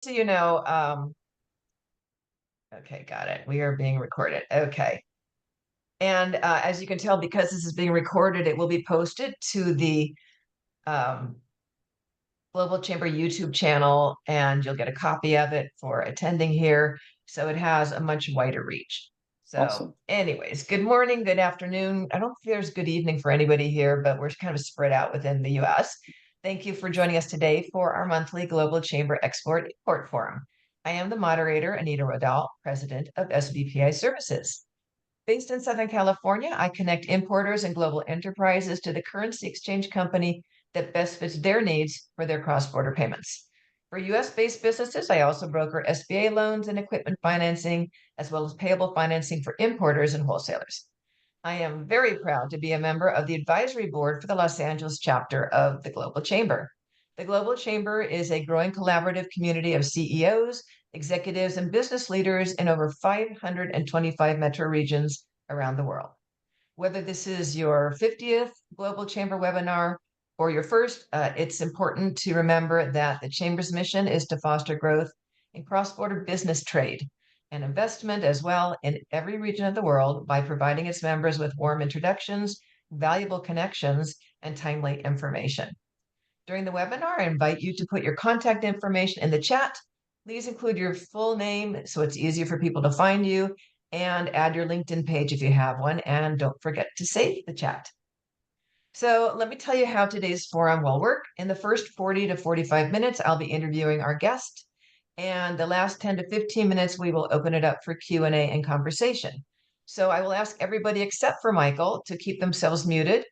So, okay, got it. We are being recorded. Okay. And as you can tell, because this is being recorded, it will be posted to the um, Global Chamber YouTube channel, and you'll get a copy of it for attending here. So it has a much wider reach. So, Awesome. anyways, good morning, good afternoon. I don't think there's good evening for anybody here, but we're kind of spread out within the US. Thank you for joining us today for our monthly Global Chamber Export Import Forum. I am the moderator, Anita Rodal, president of SBPI Services. Based in Southern California, I connect importers and global enterprises to the currency exchange company that best fits their needs for their cross-border payments. For US-based businesses, I also broker SBA loans and equipment financing, as well as payable financing for importers and wholesalers. I am very proud to be a member of the advisory board for the Los Angeles chapter of the Global Chamber. The Global Chamber is a growing collaborative community of CEOs, executives, and business leaders in over 525 metro regions around the world. Whether this is your 50th Global Chamber webinar or your first, it's important to remember that the Chamber's mission is to foster growth in cross-border business trade and investment as well in every region of the world by providing its members with warm introductions, valuable connections, and timely information. During the webinar, I invite you to put your contact information in the chat. Please include your full name so it's easier for people to find you, and add your LinkedIn page if you have one, and don't forget to save the chat. So let me tell you how today's forum will work. In the first 40 to 45 minutes, I'll be interviewing our guest, and the last 10 to 15 minutes, we will open it up for Q&A and conversation. So I will ask everybody except for Michael to keep themselves muted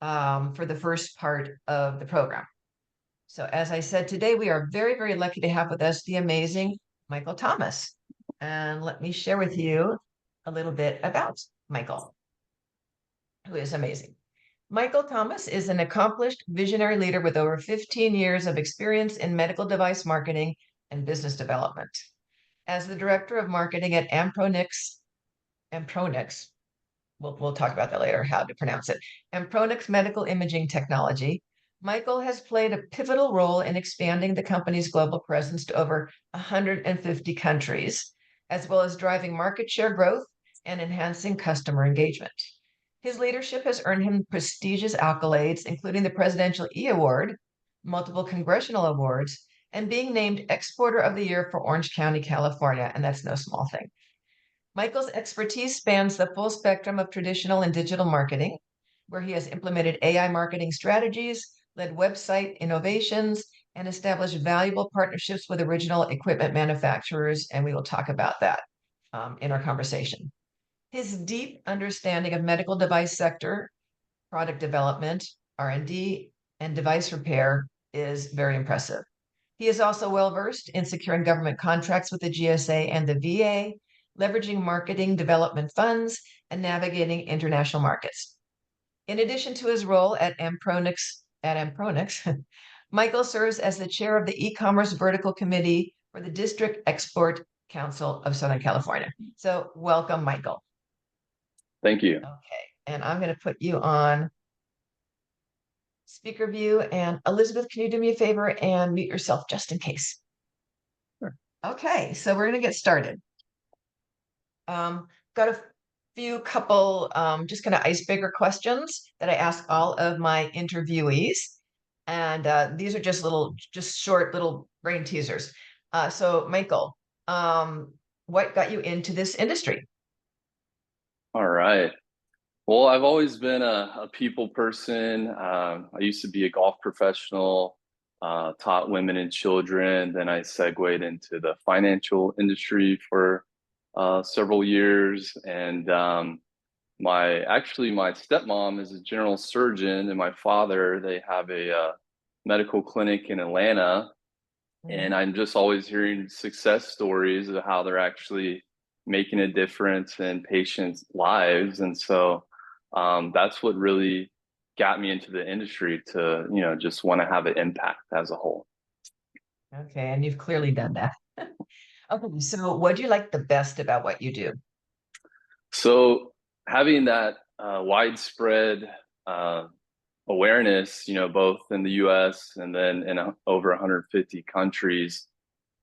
for the first part of the program. So as I said, today we are very, very lucky to have with us the amazing Michael Thomas. And let me share with you a little bit about Michael, who is amazing. Michael Thomas is an accomplished visionary leader with over 15 years of experience in medical device marketing and business development. As the director of marketing at Ampronix, we'll talk about that later, how to pronounce it, Ampronix Medical Imaging Technology, Michael has played a pivotal role in expanding the company's global presence to over 150 countries, as well as driving market share growth and enhancing customer engagement. His leadership has earned him prestigious accolades, including the Presidential E Award, multiple congressional awards, and being named Exporter of the Year for Orange County, California, and that's no small thing. Michael's expertise spans the full spectrum of traditional and digital marketing, where he has implemented AI marketing strategies, led website innovations, and established valuable partnerships with original equipment manufacturers, and we will talk about that in our conversation. His deep understanding of medical device sector, product development, R&D, and device repair is very impressive. He is also well-versed in securing government contracts with the GSA and the VA, leveraging marketing development funds, and navigating international markets. In addition to his role at Ampronix, Michael serves as the chair of the e-commerce vertical committee for the District Export Council of Southern California. So welcome, Michael. Thank you. Okay, and I'm going to put you on speaker view. And Elizabeth, can you do me a favor and mute yourself just in case? Sure. Okay, so we're going to get started. Got a few couple just kind of icebreaker questions that I ask all of my interviewees. And these are just short little brain teasers. So Michael, what got you into this industry? All right. Well, I've always been a people person. I used to be a golf professional, taught women and children. Then I segued into the financial industry for several years. And my stepmom is a general surgeon, and my father, they have a medical clinic in Atlanta. And I'm just always hearing success stories of how they're actually making a difference in patients' lives. And so that's what really got me into the industry to, just want to have an impact as a whole. Okay, and you've clearly done that. Okay, so what do you like the best about what you do? So having that widespread awareness, both in the US and then in over 150 countries,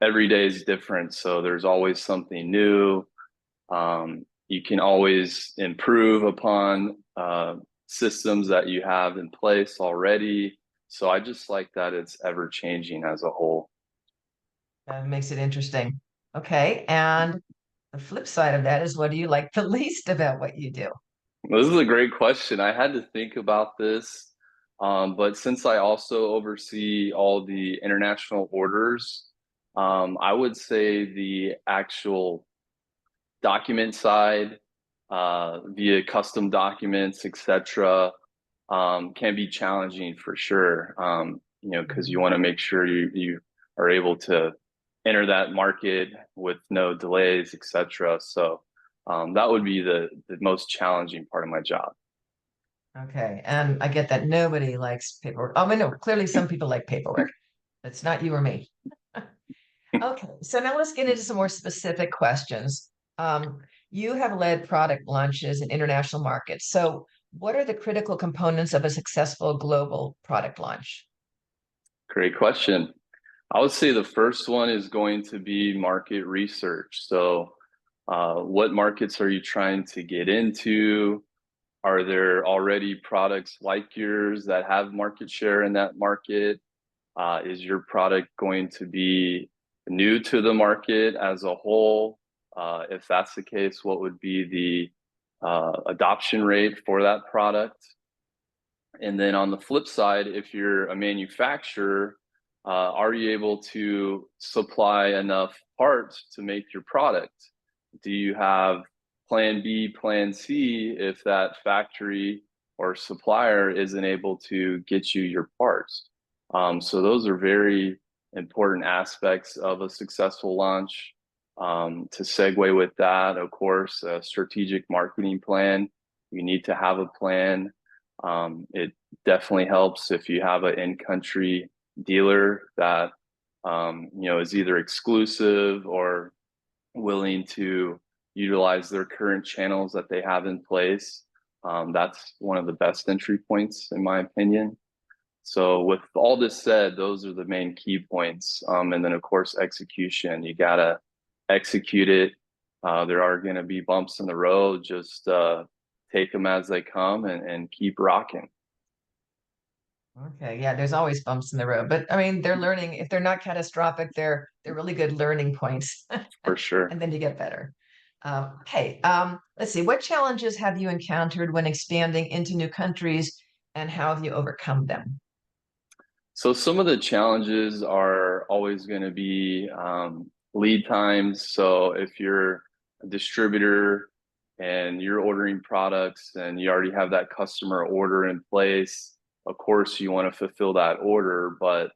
every day is different. So there's always something new. You can always improve upon systems that you have in place already. So I just like that it's ever changing as a whole. That makes it interesting. Okay. And the flip side of that is, what do you like the least about what you do? This is a great question. I had to think about this, but since I also oversee all the international orders, I would say the actual document side, via custom documents, etc., can be challenging for sure. Because you want to make sure you are able to enter that market with no delays, etc. So that would be the most challenging part of my job. Okay. And I get that nobody likes paperwork. I mean, no, clearly some people like paperwork. It's not you or me. Okay. So now let's get into some more specific questions. You have led product launches in international markets. So what are the critical components of a successful global product launch? Great question. I would say the first one is going to be market research. So, what markets are you trying to get into? Are there already products like yours that have market share in that market? Is your product going to be new to the market as a whole? If that's the case, what would be the adoption rate for that product? And then on the flip side, if you're a manufacturer, are you able to supply enough parts to make your product? Do you have plan B, plan C if that factory or supplier isn't able to get you your parts? So those are very important aspects of a successful launch. To segue with that, of course, a strategic marketing plan. You need to have a plan. It definitely helps if you have an in-country dealer that is either exclusive or willing to utilize their current channels that they have in place. That's one of the best entry points, in my opinion. So, with all this said, those are the main key points. And then, of course, execution. You gotta execute it. There are going to be bumps in the road. Just take them as they come and keep rocking. Okay, yeah, there's always bumps in the road, but I mean, they're learning. If they're not catastrophic, they're really good learning points, For sure. and then you get better. Okay, let's see. What challenges have you encountered when expanding into new countries, and how have you overcome them? So some of the challenges are always going to be lead times. So if you're a distributor and you're ordering products and you already have that customer order in place, of course you want to fulfill that order. But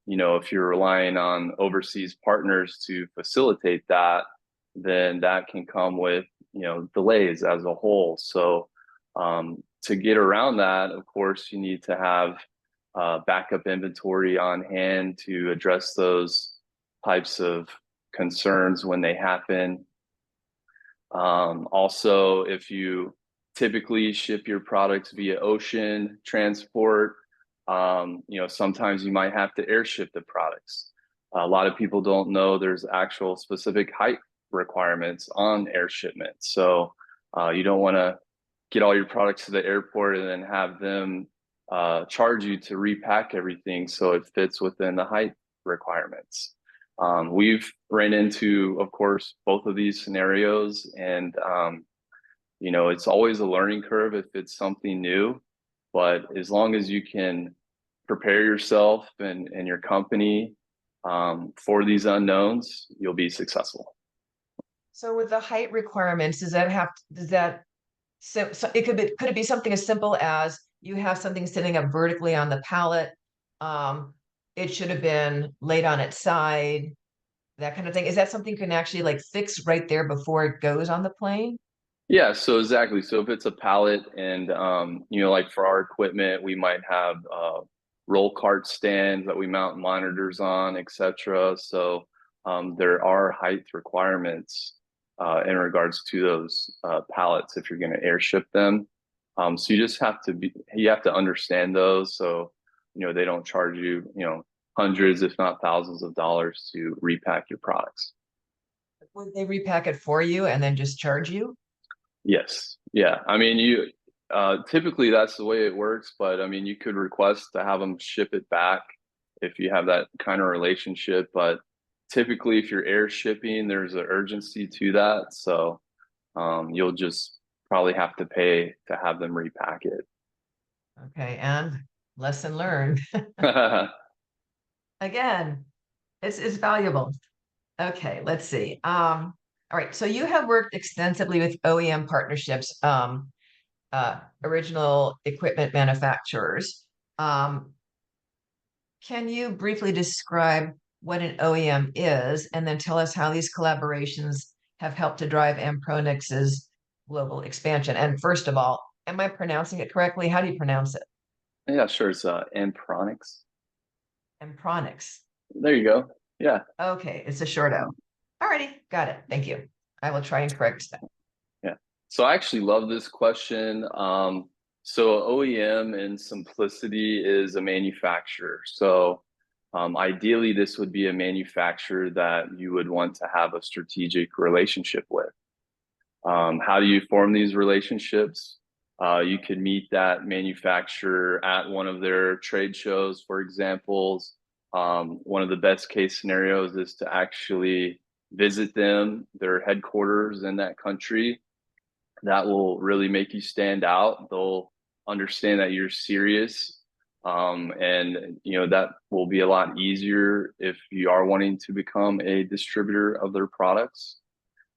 if you're relying on overseas partners to facilitate that, then that can come with delays as a whole. So to get around that, of course, you need to have backup inventory on hand to address those types of concerns when they happen. Also, if you typically ship your products via ocean transport, sometimes you might have to airship the products. A lot of people don't know there's actual specific height requirements on air shipment. So you don't want to get all your products to the airport and then have them charge you to repack everything so it fits within the height requirements. We've ran into, of course, both of these scenarios, and it's always a learning curve if it's something new. But as long as you can prepare yourself and your company for these unknowns, you'll be successful. So with the height requirements, so could it be something as simple as you have something sitting up vertically on the pallet? It should have been laid on its side, that kind of thing. Is that something you can actually like fix right there before it goes on the plane? Yeah, so exactly. So if it's a pallet and like for our equipment, we might have roll cart stands that we mount monitors on, etc. So there are height requirements in regards to those pallets if you're going to airship them. So you just have to understand those, so they don't charge you hundreds, if not thousands of dollars to repack your products. Would they repack it for you and then just charge you? Yes. Yeah. I mean, typically that's the way it works, but I mean, you could request to have them ship it back if you have that kind of relationship. But typically, if you're air shipping, there's an urgency to that. So you'll just probably have to pay to have them repack it. Okay, and lesson learned. Again, it's valuable. Okay, let's see. All right, so you have worked extensively with OEM partnerships, original equipment manufacturers. Can you briefly describe what an OEM is, and then tell us how these collaborations have helped to drive Ampronix's global expansion? And first of all, am I pronouncing it correctly? How do you pronounce it? Yeah, sure. It's Ampronix. Ampronix. There you go. Yeah. Okay, it's a short O. Alrighty, got it. Thank you. I will try and correct that. Yeah. So I actually love this question. So OEM in simplicity is a manufacturer. So ideally, this would be a manufacturer that you would want to have a strategic relationship with. How do you form these relationships? You could meet that manufacturer at one of their trade shows, for example. One of the best case scenarios is to actually visit them, their headquarters in that country. That will really make you stand out. They'll understand that you're serious. And that will be a lot easier if you are wanting to become a distributor of their products.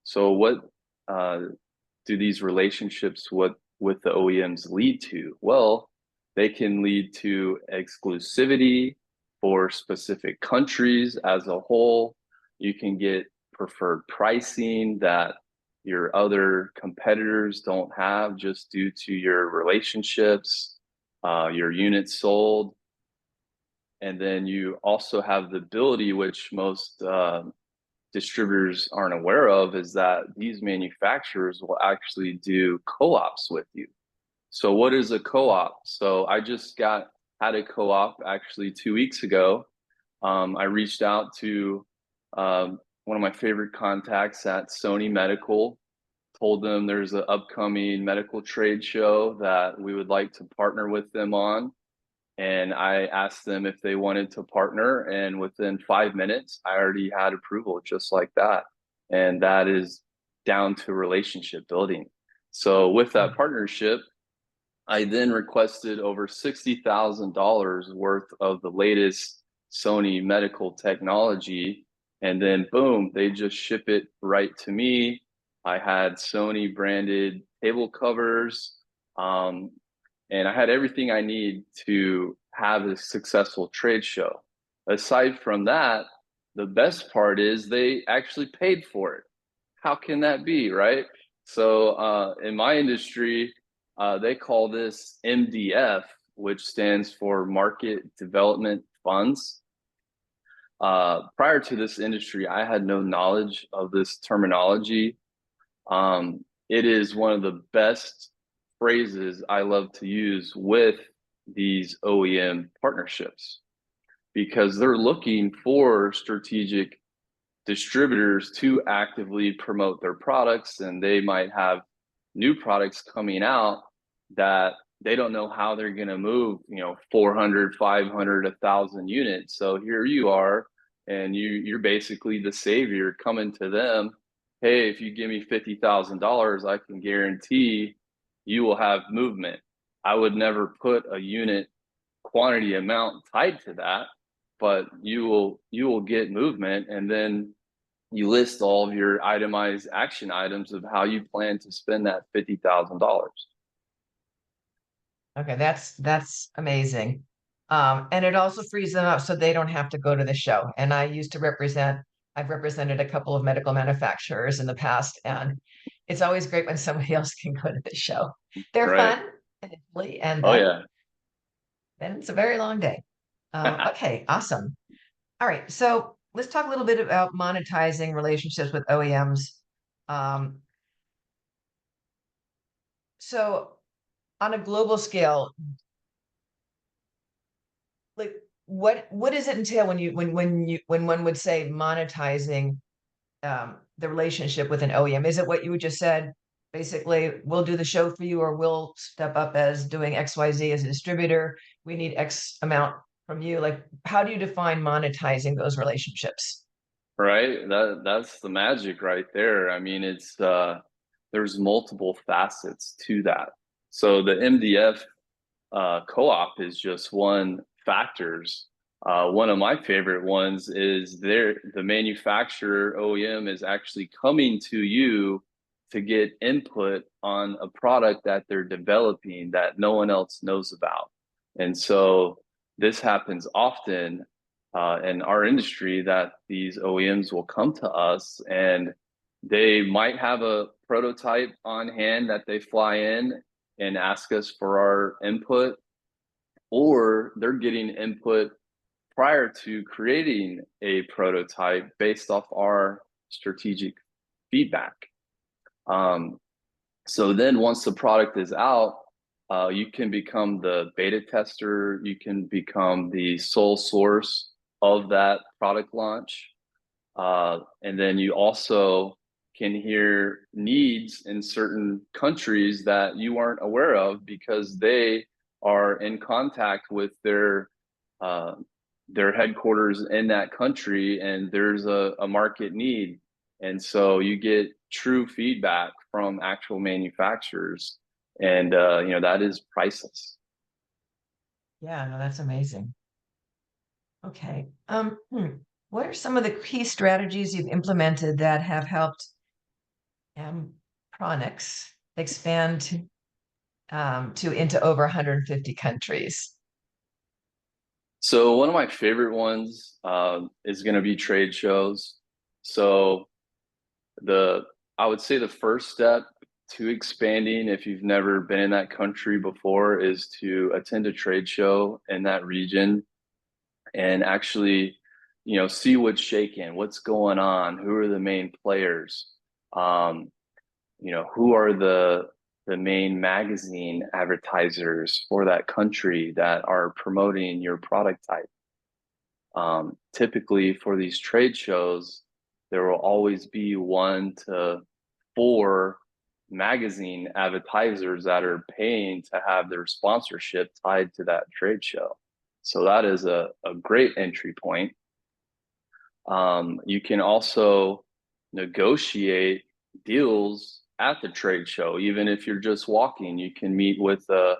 So what do these relationships with the OEMs lead to? Well, they can lead to exclusivity for specific countries as a whole. You can get preferred pricing that your other competitors don't have just due to your relationships, your units sold. And then you also have the ability, which most distributors aren't aware of, is that these manufacturers will actually do co-ops with you. So what is a co-op? So I just had a co-op actually 2 weeks ago. I reached out to one of my favorite contacts at Sony Medical, told them there's an upcoming medical trade show that we would like to partner with them on. And I asked them if they wanted to partner, and within 5 minutes, I already had approval just like that. And that is down to relationship building. So with that partnership, I then requested over $60,000 worth of the latest Sony medical technology. And then boom, they just ship it right to me. I had Sony branded table covers. And I had everything I need to have a successful trade show. Aside from that, the best part is they actually paid for it. How can that be, right? So in my industry, they call this MDF, which stands for Market Development Funds. Prior to this industry, I had no knowledge of this terminology. It is one of the best phrases I love to use with these OEM partnerships because they're looking for strategic distributors to actively promote their products, and they might have new products coming out that they don't know how they're going to move 400, 500, 1,000 units. So here you are, and you're basically the savior coming to them. Hey, if you give me $50,000, I can guarantee you will have movement. I would never put a unit quantity amount tied to that, but you will get movement. And then you list all of your itemized action items of how you plan to spend that $50,000. Okay, that's amazing. And it also frees them up so they don't have to go to the show. And I've represented a couple of medical manufacturers in the past, and it's always great when somebody else can go to the show. They're Right. fun initially, and Oh yeah. then it's a very long day. Okay, awesome. All right, so let's talk a little bit about monetizing relationships with OEMs. Um, so on a global scale, like what does it entail when one would say monetizing the relationship with an OEM? Is it what you just said? Basically, we'll do the show for you, or we'll step up as doing XYZ as a distributor. We need X amount from you. Like, how do you define monetizing those relationships? Right? That's the magic right there. I mean, it's there's multiple facets to that. So the MDF co-op is just one factors. One of my favorite ones is the manufacturer OEM is actually coming to you to get input on a product that they're developing that no one else knows about. And so this happens often in our industry, that these OEMs will come to us and they might have a prototype on hand that they fly in and ask us for our input, or they're getting input prior to creating a prototype based off our strategic feedback. So then once the product is out, you can become the beta tester, you can become the sole source of that product launch. And then you also can hear needs in certain countries that you aren't aware of because they are in contact with their headquarters in that country, and there's a market need. And so you get true feedback from actual manufacturers, and that is priceless. Yeah, no, that's amazing. Okay. What are some of the key strategies you've implemented that have helped Ampronix expand to into over 150 countries? So one of my favorite ones is going to be trade shows. So I would say the first step to expanding, if you've never been in that country before, is to attend a trade show in that region and actually, see what's shaking, what's going on, who are the main players, who are the main magazine advertisers for that country that are promoting your product type. Typically for these trade shows, there will always be 1 to 4 magazine advertisers that are paying to have their sponsorship tied to that trade show. So that is a great entry point. You can also negotiate deals at the trade show. Even if you're just walking, you can meet with a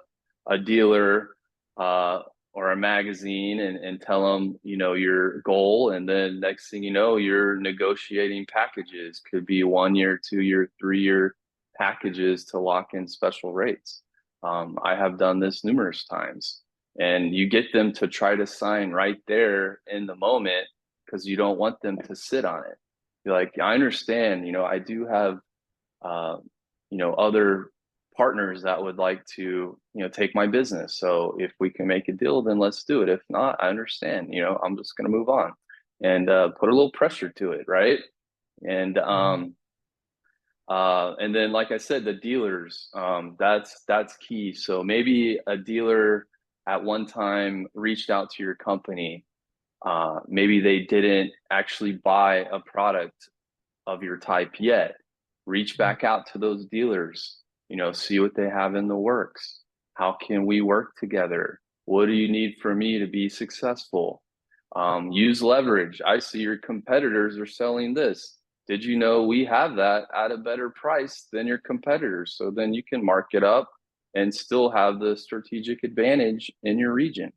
dealer or a magazine and tell them, your goal. And then next thing you know, you're negotiating packages. Could be 1 year, 2 year, 3 year packages to lock in special rates. I have done this numerous times, and you get them to try to sign right there in the moment because you don't want them to sit on it. You're like, I understand, I do have, other partners that would like to, take my business. So if we can make a deal, then let's do it. If not, I understand, I'm just going to move on, and put a little pressure to it. Right. And then, like I said, the dealers, that's key. So maybe a dealer at one time reached out to your company. Maybe they didn't actually buy a product of your type yet. Reach back out to those dealers, see what they have in the works. How can we work together? What do you need from me to be successful? Use leverage. I see your competitors are selling this. Did you know we have that at a better price than your competitors? So then you can mark it up and still have the strategic advantage in your region.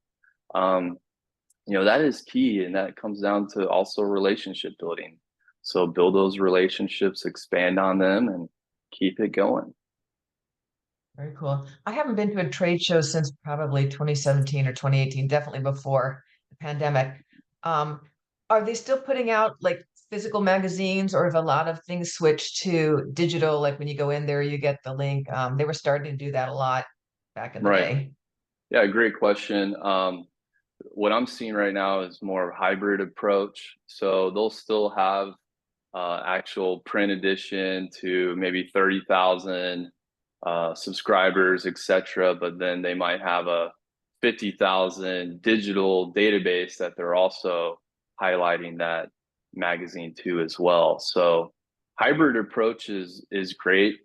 That is key, and that comes down to also relationship building. So build those relationships, expand on them, and keep it going. Very cool. I haven't been to a trade show since probably 2017 or 2018, definitely before the pandemic. Are they still putting out like physical magazines, or have a lot of things switched to digital? Like when you go in there, you get the link. They were starting to do that a lot back in the Right. day. Yeah, great question. What I'm seeing right now is more of a hybrid approach. So they'll still have actual print edition to maybe 30,000 subscribers, etc. But then they might have a 50,000 digital database that they're also highlighting that magazine to as well. So hybrid approach is great,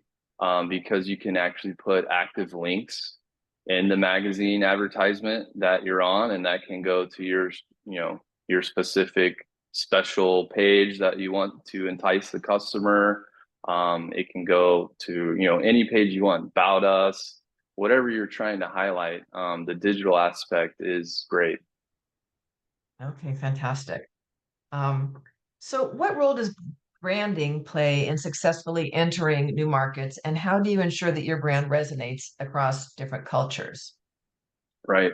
because you can actually put active links in the magazine advertisement that you're on, and that can go to your specific special page that you want to entice the customer. It can go to any page you want, about us, whatever you're trying to highlight. The digital aspect is great. Okay, fantastic. So what role does branding play in successfully entering new markets, and how do you ensure that your brand resonates across different cultures? Right.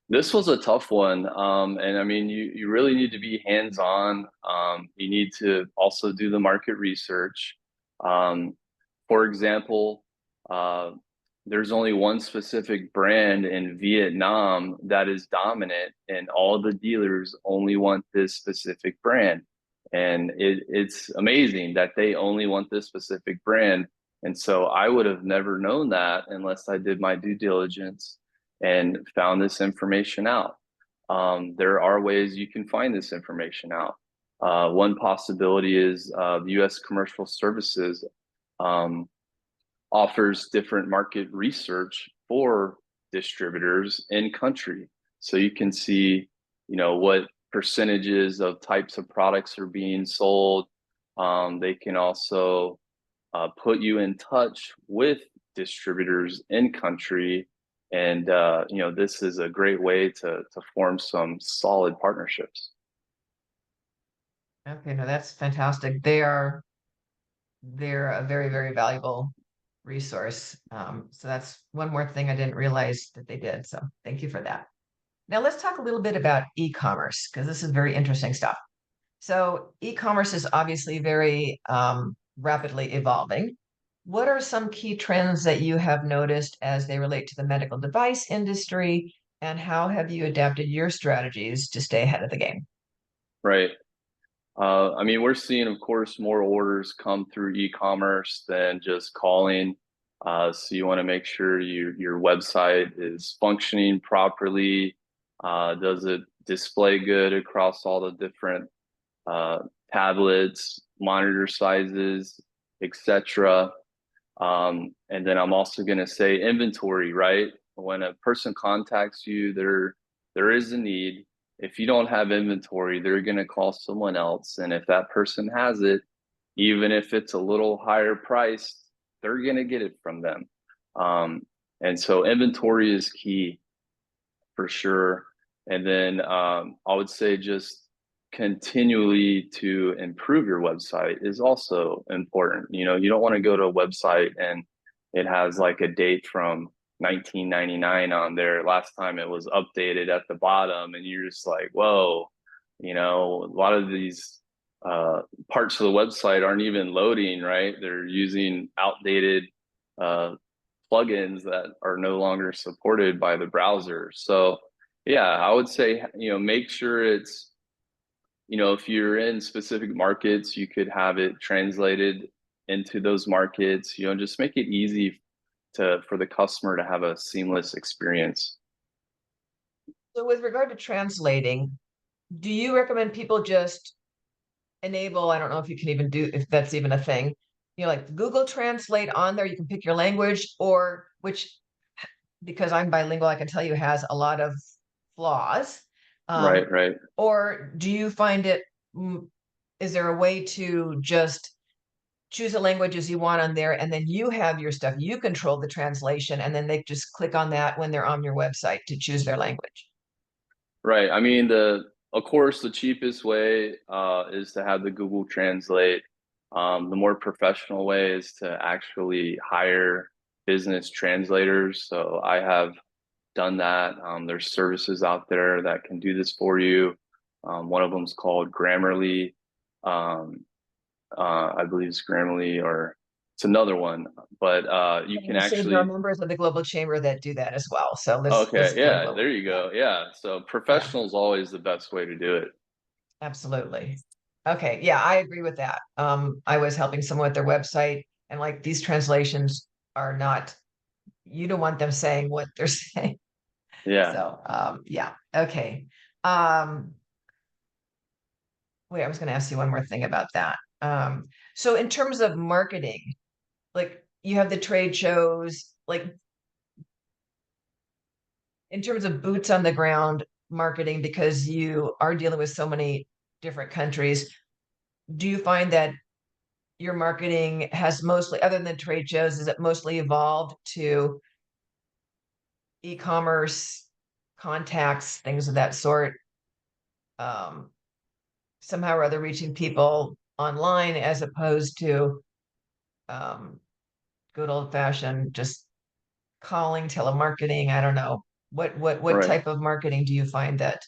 This was a tough one. And I mean, you really need to be hands-on. You need to also do the market research. Um, for example, uh, there's only one specific brand in Vietnam that is dominant, and all the dealers only want this specific brand. And it's amazing that they only want this specific brand. And so I would have never known that unless I did my due diligence and found this information out. There are ways you can find this information out. One possibility is the U.S. Commercial Services um, offers different market research for distributors in country. So you can see, what percentages of types of products are being sold. They can also put you in touch with distributors in country. And, this is a great way to form some solid partnerships. Okay, no, that's fantastic. They're a very, very valuable resource. So that's one more thing I didn't realize that they did. So thank you for that. Now let's talk a little bit about e-commerce, because this is very interesting stuff. So e-commerce is obviously very rapidly evolving. What are some key trends that you have noticed as they relate to the medical device industry, and how have you adapted your strategies to stay ahead of the game? Right. I mean, we're seeing, of course, more orders come through e-commerce than just calling. So you want to make sure your website is functioning properly. Does it display good across all the different uh, tablets, monitor sizes, etc. And then I'm also going to say inventory, right? When a person contacts you, there is a need. If you don't have inventory, they're going to call someone else. And if that person has it, even if it's a little higher priced, they're going to get it from them. And so inventory is key for sure. And then I would say just continually to improve your website is also important. You don't want to go to a website and it has like a date from 1999 on there. Last time it was updated at the bottom, and you're just like, whoa, a lot of these parts of the website aren't even loading, right? They're using outdated uh, plugins that are no longer supported by the browser. So yeah, I would say, make sure it's, if you're in specific markets, you could have it translated into those markets, just make it easy for the customer to have a seamless experience. So with regard to translating, do you recommend people just enable, I don't know if you can even do, if that's even a thing, like Google Translate on there, you can pick your language, or which, because I'm bilingual, I can tell you has a lot of flaws. Right, right. Or do you find it, is there a way to just choose the languages you want on there, and then you have your stuff, you control the translation, and then they just click on that when they're on your website to choose their language? Right. I mean, of course, the cheapest way is to have the Google Translate. The more professional way is to actually hire business translators. So I have done that. There's services out there that can do this for you. One of them is called Grammarly. Um, I believe it's Grammarly, or it's another one. But you can There are actually. members of the Global Chamber that do that as well. So let's Okay, play yeah, global. there you Yeah, go. Yeah, so yeah, professional is always the best way to do it. absolutely. Okay, yeah, I agree with that. I was helping someone with their website, and like these translations are not, you don't want them saying what they're saying. Yeah. So, yeah. Okay. Wait, I was going to ask you one more thing about that. So in terms of marketing, like you have the trade shows, like in terms of boots on the ground marketing, because you are dealing with so many different countries, do you find that your marketing has mostly, other than trade shows, is it mostly evolved to e-commerce contacts, things of that sort? Um, Somehow or other reaching people online as opposed to um, good old fashioned just calling, telemarketing. I don't know. What Right. type of marketing do you find that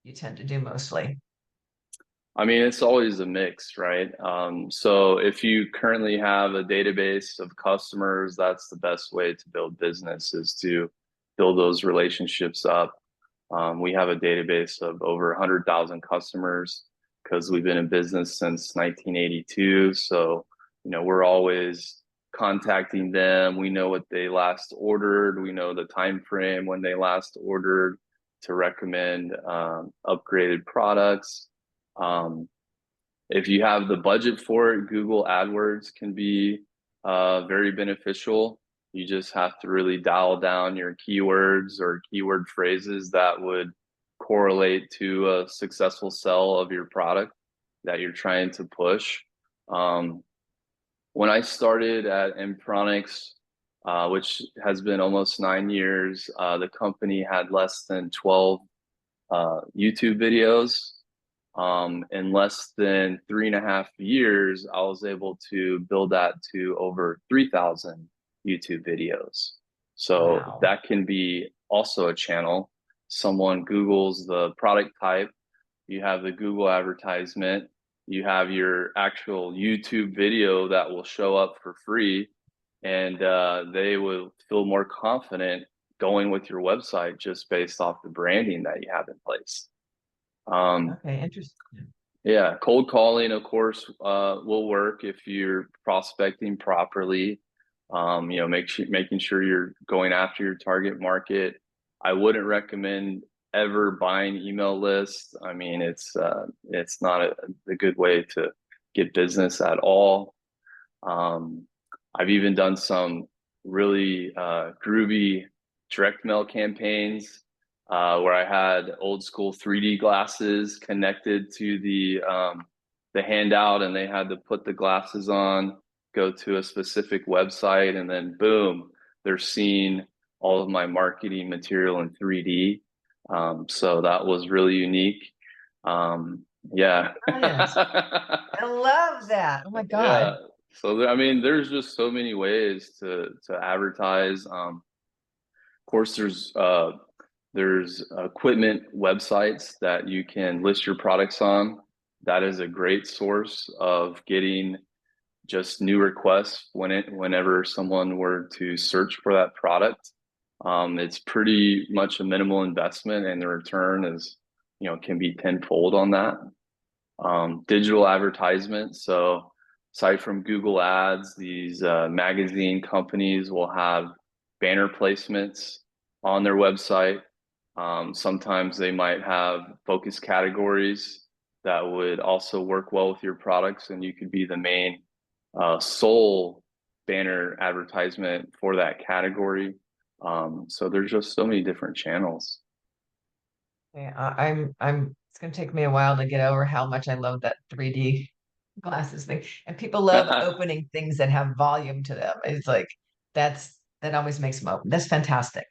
you tend to do mostly? I mean, it's always a mix, right? So if you currently have a database of customers, that's the best way to build business is to build those relationships up. We have a database of over 100,000 customers because we've been in business since 1982. So, we're always contacting them. We know what they last ordered. We know the time frame when they last ordered to recommend upgraded products. Um, if you have the budget for it, Google AdWords can be very beneficial. You just have to really dial down your keywords or keyword phrases that would correlate to a successful sell of your product that you're trying to push. Um, when I started at Ampronix, which has been almost 9 years, the company had less than 12 YouTube videos. In less than 3.5 years, I was able to build that to over 3,000 YouTube videos. So Wow. that can be also a channel. Someone Googles the product type, you have the Google advertisement, you have your actual YouTube video that will show up for free, and they will feel more confident going with your website just based off the branding that you have in place. Um, Okay, interesting. yeah, cold calling, of course, will work if you're prospecting properly. Making sure you're going after your target market. I wouldn't recommend ever buying email lists. I mean, it's not a good way to get business at all. Um, I've even done some really groovy direct mail campaigns where I had old school 3D glasses connected to the handout, and they had to put the glasses on, go to a specific website, and then boom, they're seeing all of my marketing material in 3D. So that was really unique. Yeah. Brilliant. I love that. Oh my God. Yeah. So I mean, there's just so many ways to advertise. Of course, there's equipment websites that you can list your products on. That is a great source of getting just new requests whenever someone were to search for that product. It's pretty much a minimal investment, and the return is, can be tenfold on that. Digital advertisement. So aside from Google Ads, these magazine companies will have banner placements on their website. Sometimes they might have focus categories that would also work well with your products, and you could be the main sole banner advertisement for that category. So there's just so many different channels. Okay, it's going to take me a while to get over how much I love that 3D glasses thing. And people love opening things that have volume to them. It's like, that always makes them open. That's fantastic.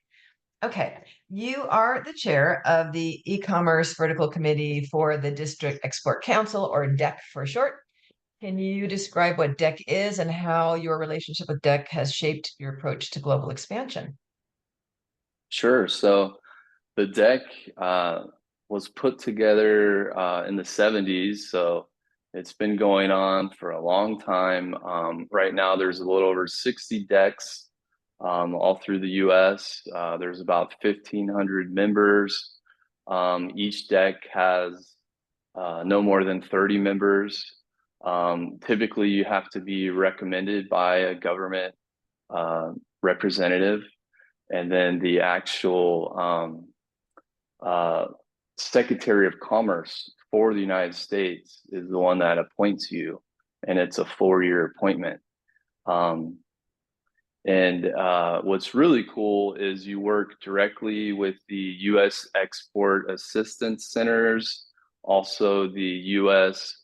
Okay. You are the chair of the e-commerce vertical committee for the District Export Council, or DEC for short. Can you describe what DEC is and how your relationship with DEC has shaped your approach to global expansion? Sure. So the deck was put together in the 70s, so it's been going on for a long time. Right now, there's a little over 60 decks all through the US. There's about 1,500 members. Each deck has no more than 30 members. Typically, you have to be recommended by a government representative. and then the actual uh, Secretary of Commerce for the United States is the one that appoints you, and it's a 4-year appointment. Um, and what's really cool is you work directly with the U.S. Export Assistance Centers, also the U.S.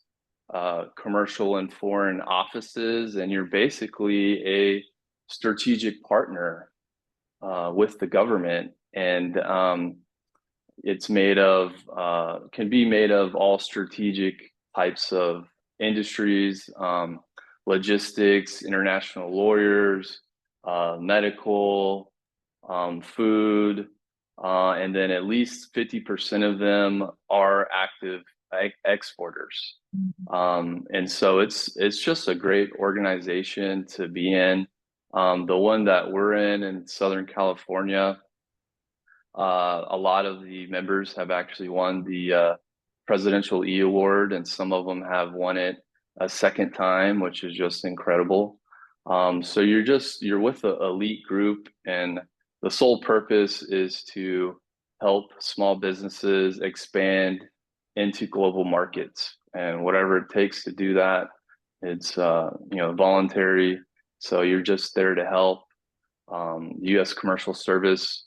Commercial and foreign offices, and you're basically a strategic partner with the government. And it's made of, can be made of all strategic types of industries, logistics, international lawyers, medical, food, and then at least 50% of them are active exporters. And so it's just a great organization to be in. The one that we're in Southern California, a lot of the members have actually won the Presidential E Award, and some of them have won it a second time, which is just incredible. So you're with an elite group, and the sole purpose is to help small businesses expand into global markets, and whatever it takes to do that, it's voluntary. So you're just there to help. U.S. Commercial Service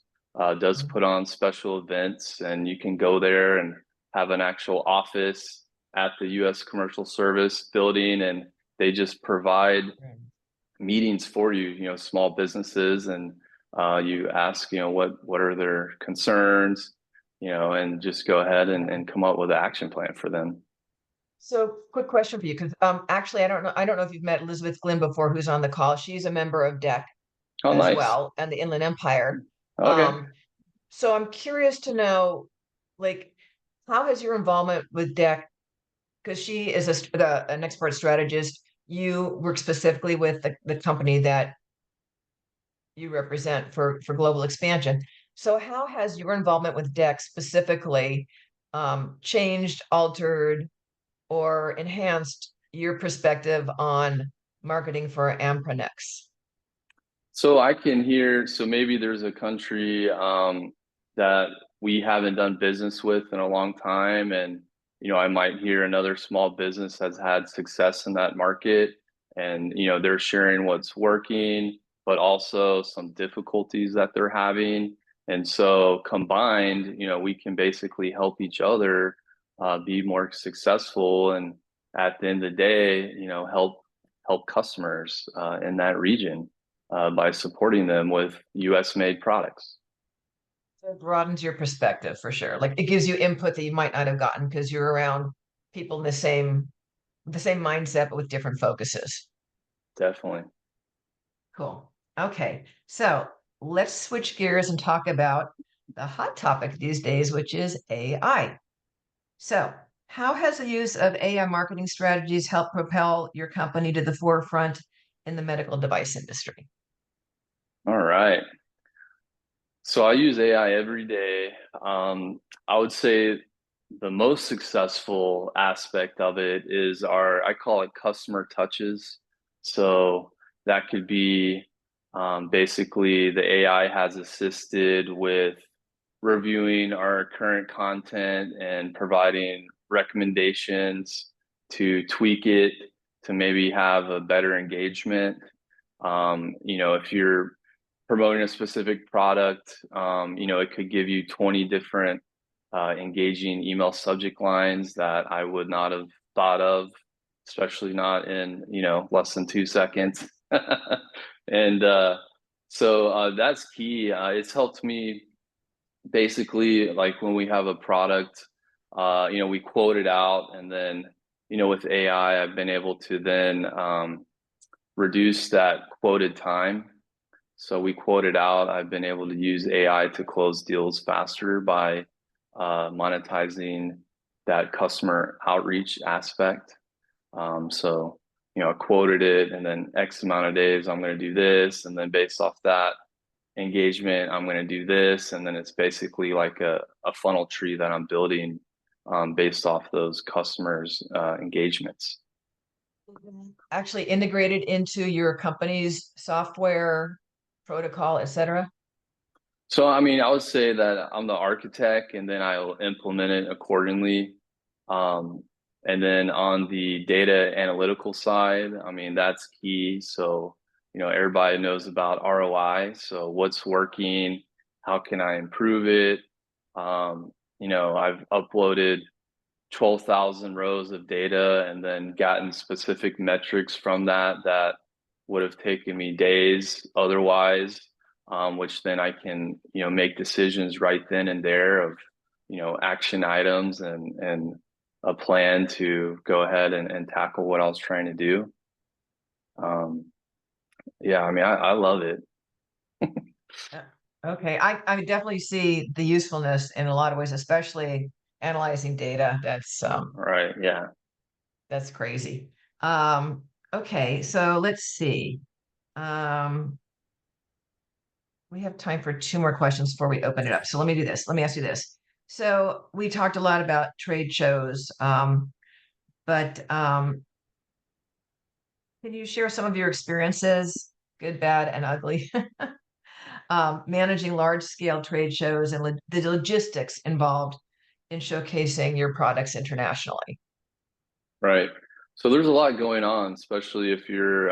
does put on special events, and you can go there and have an actual office at the U.S. Commercial Service building, and they just provide meetings for you, small businesses, and you ask, what are their concerns, and just go ahead and come up with an action plan for them. So, quick question for you, because actually, I don't know if you've met Elizabeth Glynn before, who's on the call. She's a member of DEC Oh, as nice. well, and the Inland Empire. Okay. So I'm curious to know, like, how has your involvement with DEC, because she is an expert strategist, you work specifically with the company that you represent for global expansion. So how has your involvement with DEC specifically changed, altered, or enhanced your perspective on marketing for Ampronix? So I can hear, so maybe there's a country that we haven't done business with in a long time. And, I might hear another small business has had success in that market, and, they're sharing what's working, but also some difficulties that they're having. And so combined, we can basically help each other be more successful. And at the end of the day, help customers in that region by supporting them with US made products. So it broadens your perspective for sure. Like it gives you input that you might not have gotten because you're around people in the same mindset, but with different focuses. Definitely. Cool. Okay. So let's switch gears and talk about the hot topic these days, which is AI. So, how has the use of AI marketing strategies helped propel your company to the forefront in the medical device industry? All right. So I use AI every day. I would say the most successful aspect of it is I call it customer touches. So that could be basically the AI has assisted with reviewing our current content and providing recommendations to tweak it to maybe have a better engagement. If you're promoting a specific product, it could give you 20 different engaging email subject lines that I would not have thought of, especially not in, less than 2 seconds. And so that's key. It's helped me basically, like when we have a product, we quote it out, and then, with AI, I've been able to then reduce that quoted time. So we quote it out. I've been able to use AI to close deals faster by monetizing that customer outreach aspect. So, I quoted it, and then X amount of days, I'm going to do this. And then based off that engagement, I'm going to do this. And then it's basically like a funnel tree that I'm building based off those customers' engagements. Actually integrated into your company's software, protocol, etc. So, I mean, I would say that I'm the architect and then I'll implement it accordingly. Um, and then on the data analytical side, I mean, that's key. So, everybody knows about ROI. So, what's working? How can I improve it? I've uploaded 12,000 rows of data and then gotten specific metrics from that would have taken me days otherwise, which then I can, make decisions right then and there of, action items and a plan to go ahead and tackle what I was trying to do. Yeah, I mean, I love it. Uh, Okay, I definitely see the usefulness in a lot of ways, especially analyzing data. Right. Yeah. That's crazy. Um, okay, so let's see. Um, we have time for two more questions before we open it up. So let me do this. Let me ask you this. So we talked a lot about trade shows, but can you share some of your experiences, good, bad, and ugly, managing large scale trade shows and the logistics involved in showcasing your products internationally? Right. So there's a lot going on, especially if you're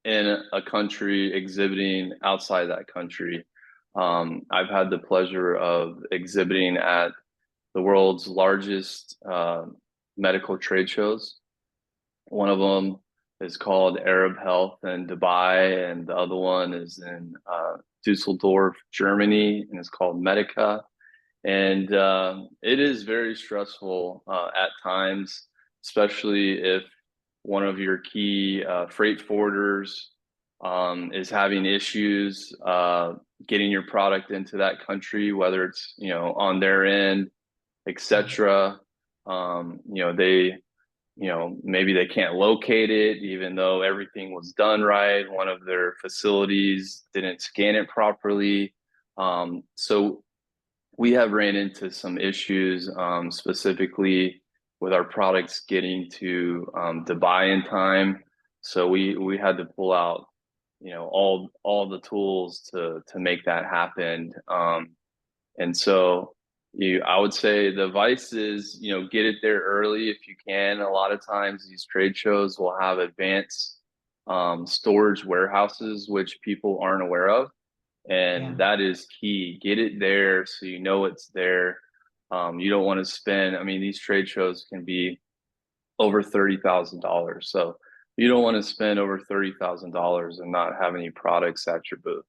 in a country exhibiting outside that country. I've had the pleasure of exhibiting at the world's largest medical trade shows. One of them is called Arab Health in Dubai, and the other one is in Dusseldorf, Germany, and it's called Medica. And it is very stressful at times, especially if one of your key freight forwarders is having issues getting your product into that country, whether it's on their end, etc. They maybe they can't locate it, even though everything was done right. One of their facilities didn't scan it properly. So we have ran into some issues, specifically with our products getting to Dubai in time. So we had to pull out, all the tools to make that happen. And so I would say the advice is, get it there early if you can. A lot of times these trade shows will have advanced storage warehouses, which people aren't aware of. Yeah. And that is key. Get it there so you know it's there. You don't want to spend, I mean, these trade shows can be over $30,000. So you don't want to spend over $30,000 and not have any products at your booth.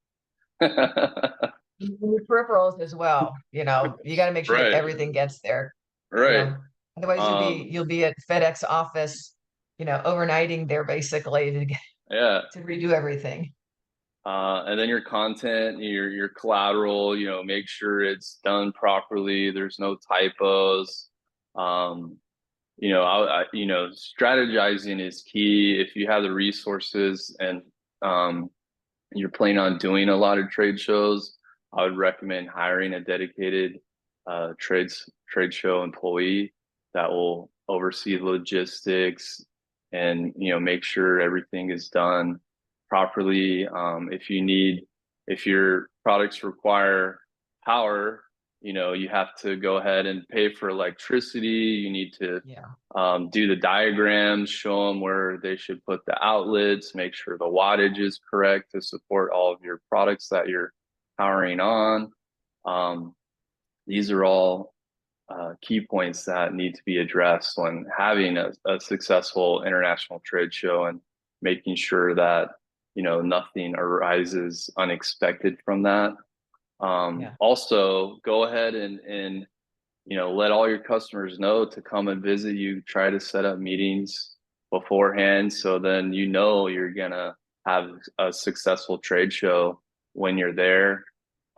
And your peripherals as well. You got to make sure that Right, everything gets there. you right. know, Otherwise Um, you'll be at FedEx office, overnighting there basically yeah. to redo everything. And then your content, your collateral, make sure it's done properly. There's no typos. Um, strategizing is key. If you have the resources and um, you're planning on doing a lot of trade shows, I would recommend hiring a dedicated trade show employee that will oversee the logistics and make sure everything is done properly. If your products require power, you have to go ahead and pay for electricity. You need to Yeah. do the diagrams, show them where they should put the outlets, make sure the wattage is correct to support all of your products that you're powering on. Um, these are all key points that need to be addressed when having a successful international trade show and making sure that nothing arises unexpected from that. Yeah. Also, go ahead and let all your customers know to come and visit you. Try to set up meetings beforehand so then you're gonna have a successful trade show when you're there.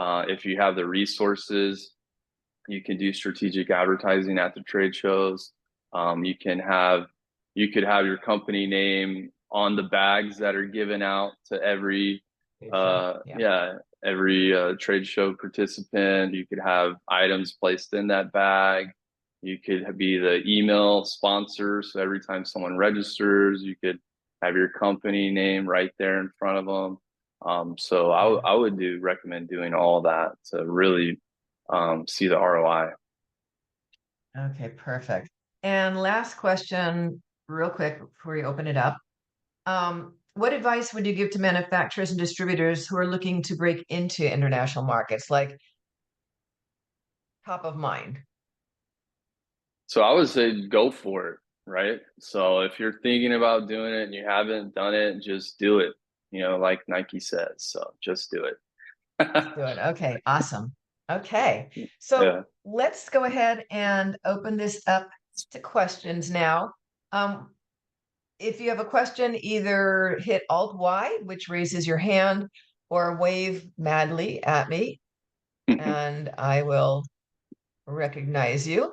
If you have the resources, you can do strategic advertising at the trade shows. You can have you could have your company name on the bags that are given out to every Okay, so yeah. yeah, every trade show participant. You could have items placed in that bag. You could be the email sponsor, so every time someone registers, you could have your company name right there in front of them. So I would recommend doing all that to really see the ROI. Okay, perfect. And last question, real quick before we open it up. What advice would you give to manufacturers and distributors who are looking to break into international markets, like top of mind? So I would say go for it, right? So if you're thinking about doing it and you haven't done it, just do it. Like Nike says. So just do it. Let's do it. Okay, awesome. Okay, so Yeah. let's go ahead and open this up to questions now. Um, if you have a question, either hit Alt Y, which raises your hand, or wave madly at me, and I will recognize you.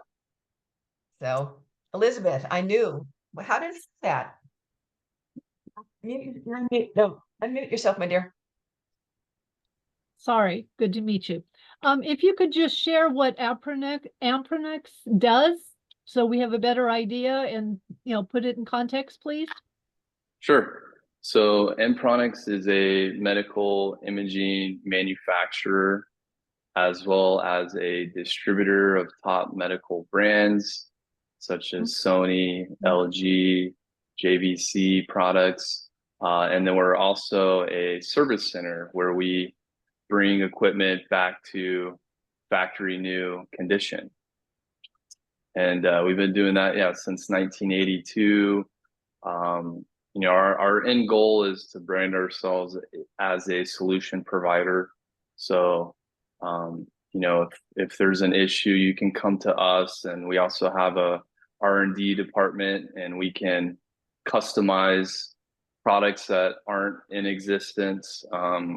So, Elizabeth, I knew. How did I do that? No, unmute yourself, my dear. Sorry, good to meet you. If you could just share what Ampronix does, so we have a better idea and, put it in context, please. Sure. So Ampronix is a medical imaging manufacturer as well as a distributor of top medical brands such as Sony, LG, JVC products. And then we're also a service center where we bring equipment back to factory new condition. And we've been doing that, since 1982. Our end goal is to brand ourselves as a solution provider. So, if there's an issue, you can come to us, and we also have a R&D department, and we can customize products that aren't in existence.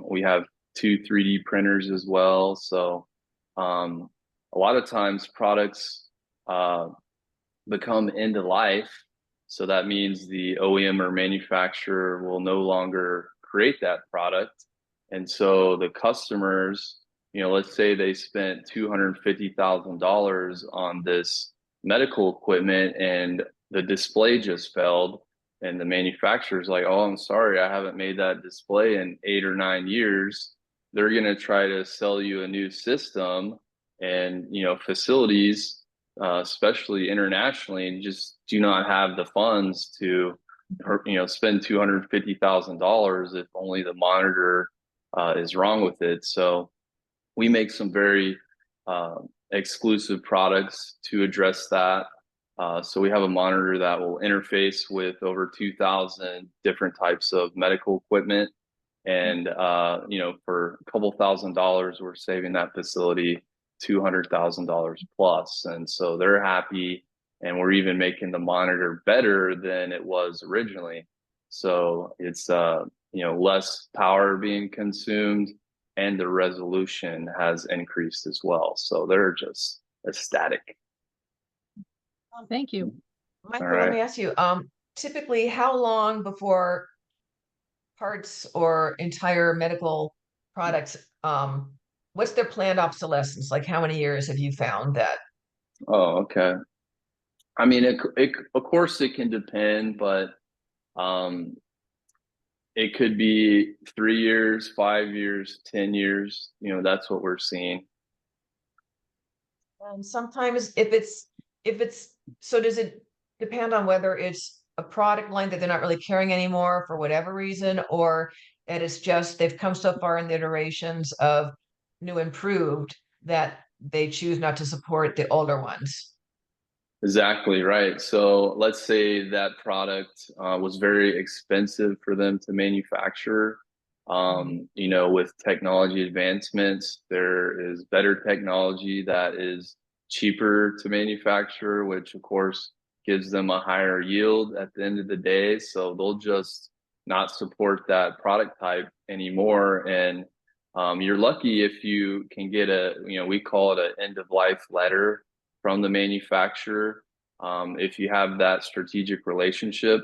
We have 3D printers as well. So, a lot of times products become end of life. So that means the OEM or manufacturer will no longer create that product. And so the customers, let's say they spent $250,000 on this medical equipment and the display just failed. And the manufacturer's like, oh, I'm sorry, I haven't made that display in 8 or 9 years. They're going to try to sell you a new system. And, facilities, especially internationally, and just do not have the funds to, spend $250,000 if only the monitor is wrong with it. So we make some very exclusive products to address that. So we have a monitor that will interface with over 2,000 different types of medical equipment. And, for a couple $1,000s, we're saving that facility $200,000 plus. And so they're happy. And we're even making the monitor better than it was originally. So it's, less power being consumed, and the resolution has increased as well. So they're just ecstatic. Thank you. Michael, All let right. me ask you, typically how long before parts or entire medical products, what's their planned obsolescence? Like how many years have you found that? Oh, okay. I mean, of course it can depend, but um, it could be 3 years, 5 years, 10 years. That's what we're seeing. And sometimes if it's so does it depend on whether it's a product line that they're not really carrying anymore for whatever reason, or that it's just they've come so far in the iterations of new improved that they choose not to support the older ones? Exactly right. So let's say that product was very expensive for them to manufacture. With technology advancements, there is better technology that is cheaper to manufacture, which of course gives them a higher yield at the end of the day. So they'll just not support that product type anymore. And you're lucky if you can get we call it an end of life letter from the manufacturer. If you have that strategic relationship,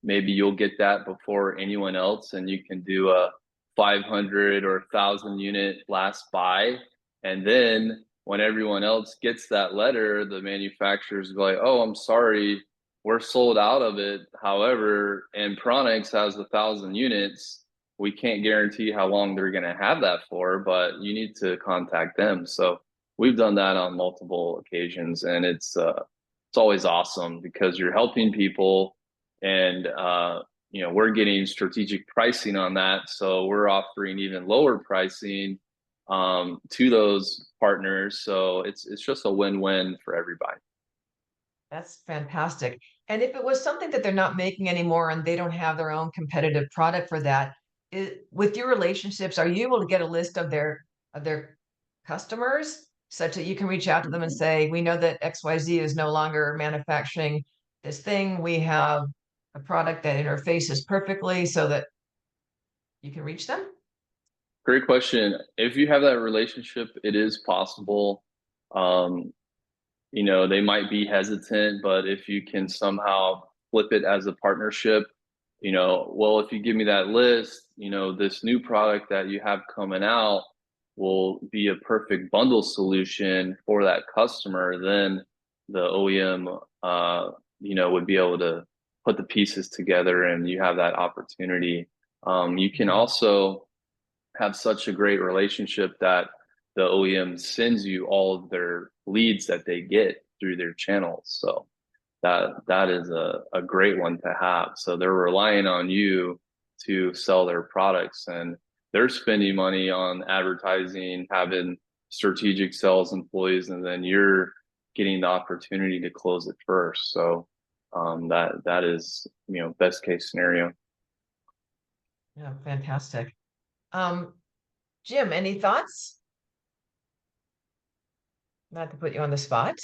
maybe you'll get that before anyone else, and you can do a 500 or 1,000 unit last buy. And then when everyone else gets that letter, the manufacturers go like, oh, I'm sorry, we're sold out of it. However, Ampronix has 1,000 units. we can't guarantee how long they're going to have that for, but you need to contact them. So we've done that on multiple occasions, and it's always awesome because you're helping people, and we're getting strategic pricing on that. So we're offering even lower pricing to those partners. So it's just a win-win for everybody. That's fantastic. And if it was something that they're not making anymore and they don't have their own competitive product for that, with your relationships, are you able to get a list of their customers such that you can reach out to them and say, we know that XYZ is no longer manufacturing this thing. We have a product that interfaces perfectly so that you can reach them? Great question. If you have that relationship, it is possible. They might be hesitant, but if you can somehow flip it as a partnership, well, if you give me that list, this new product that you have coming out will be a perfect bundle solution for that customer, then the OEM, would be able to put the pieces together and you have that opportunity. You can also have such a great relationship that the OEM sends you all of their leads that they get through their channels. So that is a great one to have. So they're relying on you to sell their products, and they're spending money on advertising, having strategic sales employees, and then you're getting the opportunity to close it first. So that is, best case scenario. Yeah, fantastic. Jim, any thoughts? Not to put you on the spot.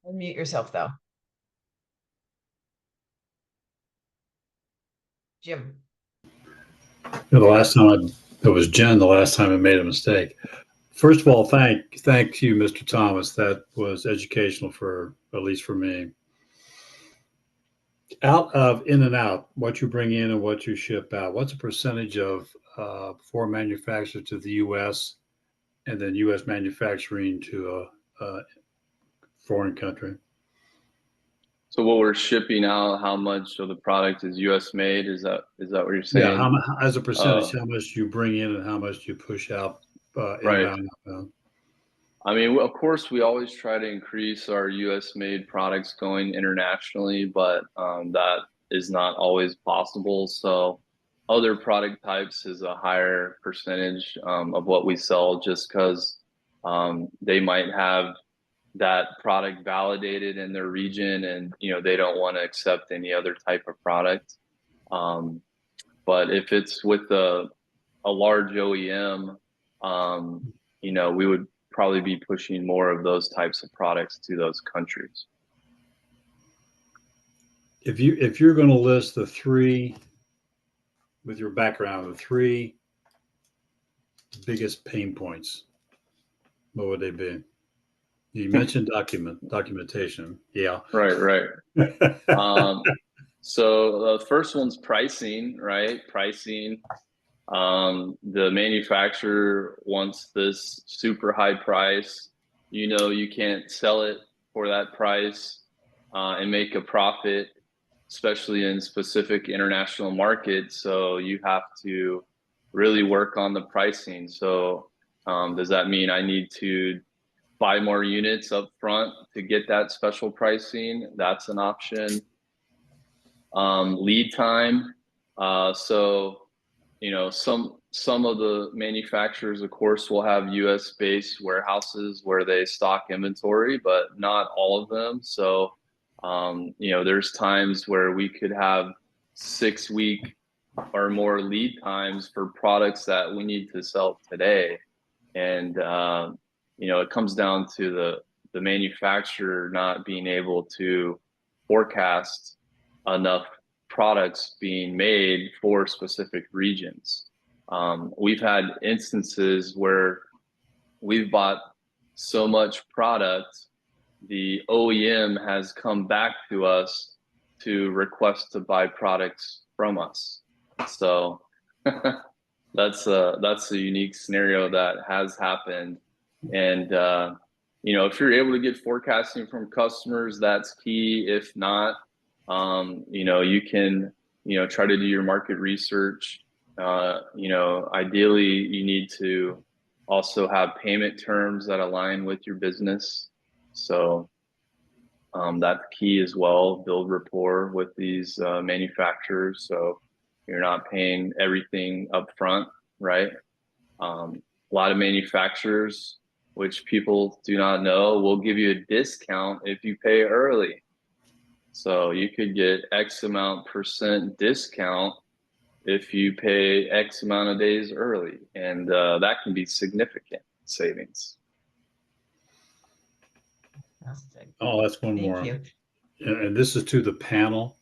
Unmute yourself though. Jim. The last time it was Jen, the last time I made a mistake. First of all, thank you, Mr. Thomas. That was educational at least for me. Out of in and out, what you bring in and what you ship out, what's a percentage of for manufacture to the U.S. and then U.S. manufacturing to a foreign country? So what we're shipping out, how much of the product is U.S. made? Is that what you're saying? Yeah, as a percentage, how much you bring in and how much you push out right. inbound? I mean, of course, we always try to increase our U.S. made products going internationally, but that is not always possible. So other product types is a higher percentage of what we sell, just because they might have that product validated in their region, and they don't want to accept any other type of product. But if it's with a large OEM, we would probably be pushing more of those types of products to those countries. If you're going to list the three, with your background, the three biggest pain points, what would they be? You mentioned documentation. Yeah. Right. So the first one's pricing, right? Pricing. The manufacturer wants this super high price. You can't sell it for that price and make a profit, especially in specific international markets. So you have to really work on the pricing. So does that mean I need to buy more units up front to get that special pricing? That's an option. Lead time. So some of the manufacturers, of course, will have US based warehouses where they stock inventory, but not all of them. So there's times where we could have 6-week or more lead times for products that we need to sell today. And it comes down to the manufacturer not being able to forecast enough products being made for specific regions. We've had instances where we've bought so much product, the OEM has come back to us to request to buy products from us. So that's a unique scenario that has happened. And if you're able to get forecasting from customers, that's key. If not, you can, try to do your market research. Ideally you need to also have payment terms that align with your business. So that's key as well. Build rapport with these manufacturers, so you're not paying everything up front, right? A lot of manufacturers, which people do not know, will give you a discount if you pay early. So you could get X amount % discount if you pay X amount of days early, and that can be significant savings. Fantastic. Oh, that's one Thank more. you. And this is to the panel,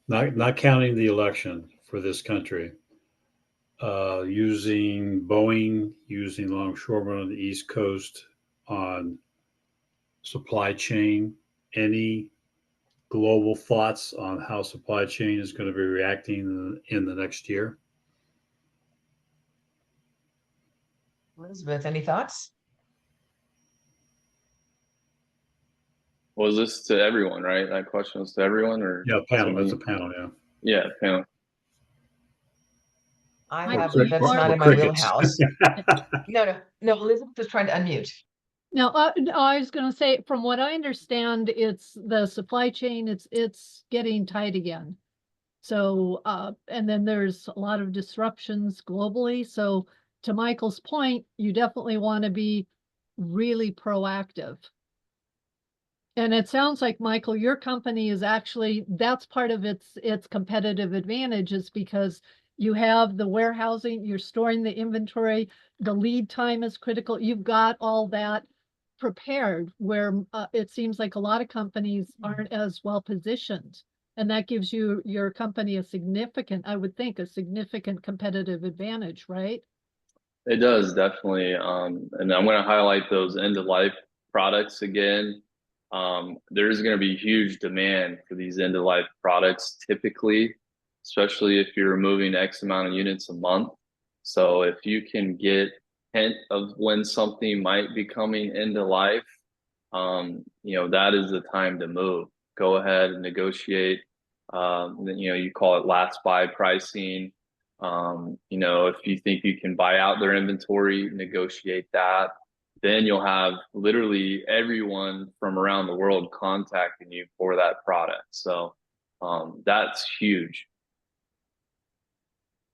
not counting the election for this country. Using Boeing, using longshoremen on the East Coast on supply chain, any global thoughts on how supply chain is going to be reacting in the next year? Elizabeth, any thoughts? Was this to everyone, right? That question was to everyone, or Yeah, panel. to That's a me? panel. Yeah. Yeah, panel. I Michael, have, you that's are- not Or in my crickets. wheelhouse. No, Elizabeth was trying to unmute. Now, I was gonna say, from what I understand, it's the supply chain, it's getting tight again. So, and then there's a lot of disruptions globally. So to Michael's point, you definitely want to be really proactive. And it sounds like, Michael, your company is actually, that's part of its competitive advantage, is because you have the warehousing, you're storing the inventory, the lead time is critical. You've got all that prepared, where it seems like a lot of companies aren't as well positioned. And that gives your company a significant, I would think, a significant competitive advantage, right? It does, definitely. And I'm going to highlight those end-of-life products again. There's going to be huge demand for these end-of-life products typically, especially if you're removing X amount of units a month. So if you can get hint of when something might be coming into life, that is the time to move. Go ahead and negotiate. You call it last buy pricing. If you think you can buy out their inventory, negotiate that. Then you'll have literally everyone from around the world contacting you for that product. So that's huge.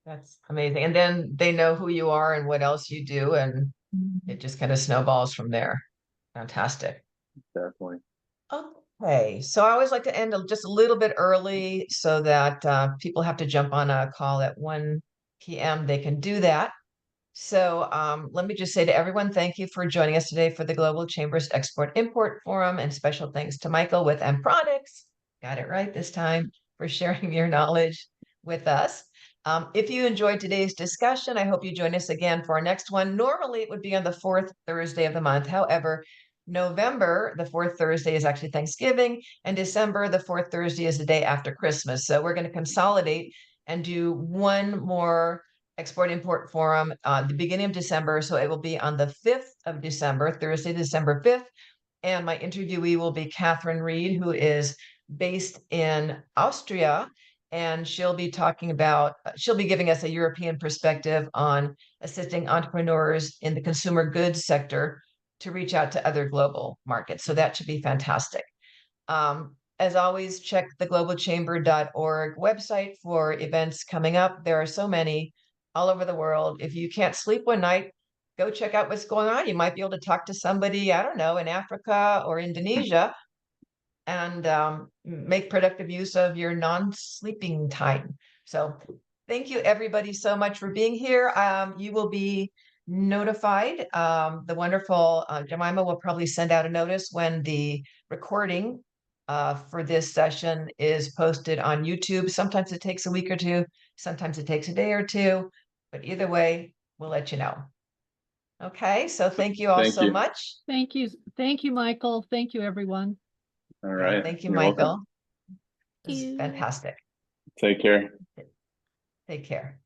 That's amazing. And then they know who you are and what else you do, and it just kind of snowballs from there. Fantastic. Definitely. Okay, so I always like to end just a little bit early so that people have to jump on a call at 1 p.m. They can do that. So let me just say to everyone, thank you for joining us today for the Global Chambers Export-Import Forum, and special thanks to Michael with Ampronix, got it right this time, for sharing your knowledge with us. If you enjoyed today's discussion, I hope you join us again for our next one. Normally, it would be on the 4th Thursday of the month. However, November, the 4th Thursday is actually Thanksgiving, and December, the 4th Thursday is the day after Christmas. So we're going to consolidate and do one more Export-Import Forum the beginning of December. So it will be on the 5th of December, Thursday, December 5th. And my interviewee will be Catherine Reed, who is based in Austria. And she'll be giving us a European perspective on assisting entrepreneurs in the consumer goods sector to reach out to other global markets. So that should be fantastic. As always, check the globalchamber.org website for events coming up. There are so many all over the world. If you can't sleep one night, go check out what's going on. You might be able to talk to somebody, I don't know, in Africa or Indonesia, and make productive use of your non-sleeping time. So thank you everybody so much for being here. You will be notified. The wonderful Jemima will probably send out a notice when the recording for this session is posted on YouTube. Sometimes it takes a week or two, sometimes it takes a day or two, but either way, we'll let you know. Okay, so thank you all Thank so you. much. Thank you, Michael. Thank you, everyone. All Yeah, right. thank you, You're Michael. welcome. This is You. fantastic. Take care. Take care.